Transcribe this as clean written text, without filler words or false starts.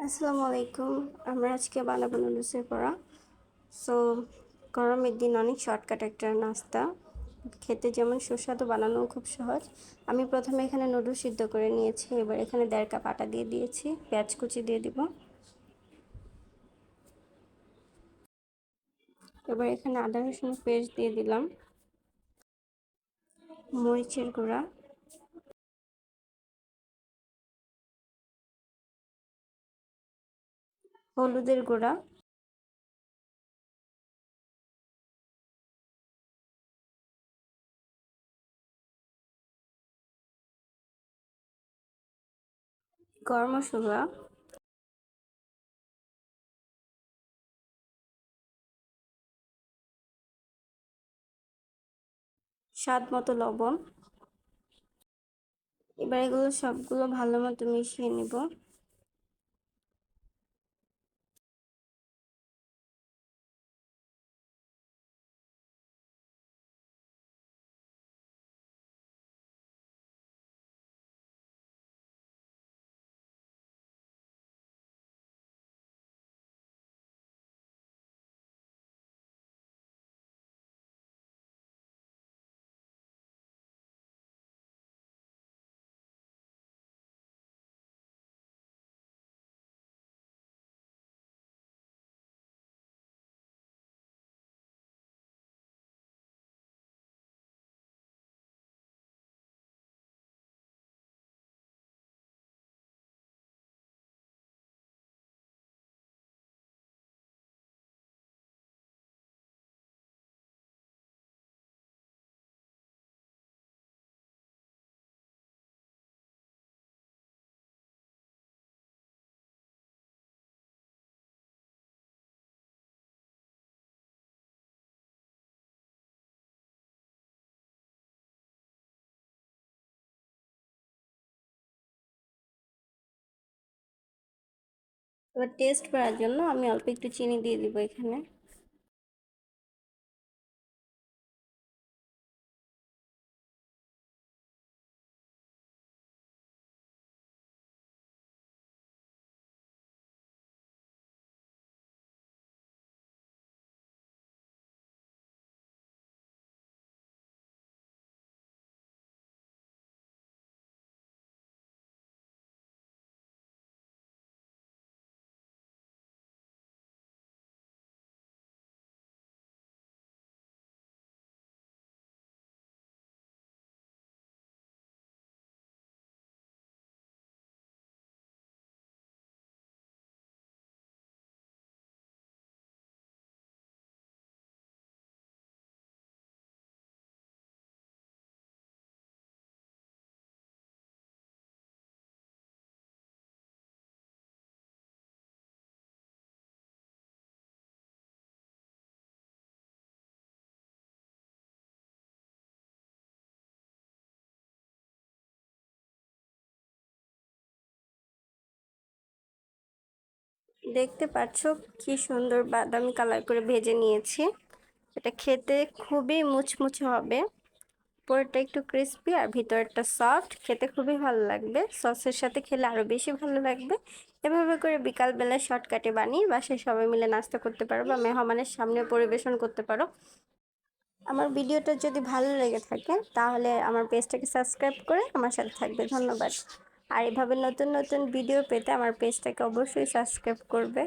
আসসালামু আলাইকুম। আমরা আজকে বানাবো নুডলসের বড়া। সো গরমের দিন অনেক শর্টকাট একটা নাস্তা, খেতে যেমন সুস্বাদু, বানানোও খুব সহজ। আমি প্রথমে এখানে নুডলস সিদ্ধ করে নিয়েছি। এবার এখানে 1.5 কাপ আটা দিয়ে দিয়েছি, পেঁয়াজ কুচি দিয়ে দিব। এবার এখানে আদা রসুন পেস্ট দিয়ে দিলাম, মরিচের গুঁড়া, হলুদের গুঁড়া, গরম মশলা, স্বাদ মতো লবণ। এবার এগুলো সবগুলো ভালো মতো মিশিয়ে নিব। এবার টেস্ট করার জন্য আমি অল্প একটু চিনি দিয়ে দিব এখানে। দেখতে পাচ্ছ কি সুন্দর বাদামি কালার করে ভেজে নিয়েছি। এটা খেতে খুবই মুচমুচে হবে, উপরটা একটু ক্রিস্পি আর ভিতরটা সফট, খেতে খুবই ভালো লাগবে। সসের সাথে খেলে আরো বেশি ভালো লাগবে। এভাবে করে বিকালবেলা শর্টকাটে বানিয়ে বাসায় সবাই মিলে নাস্তা করতে পারো বা মেহমানের সামনে পরিবেশন করতে পারো। আমার ভিডিওটা যদি ভালো লেগে থাকে তাহলে আমার পেজটাকে সাবস্ক্রাইব করে আমার সাথে থাকবে। ধন্যবাদ। আর এভাবে নতুন নতুন ভিডিও পেতে আমার পেজটাকে অবশ্যই সাবস্ক্রাইব করবে।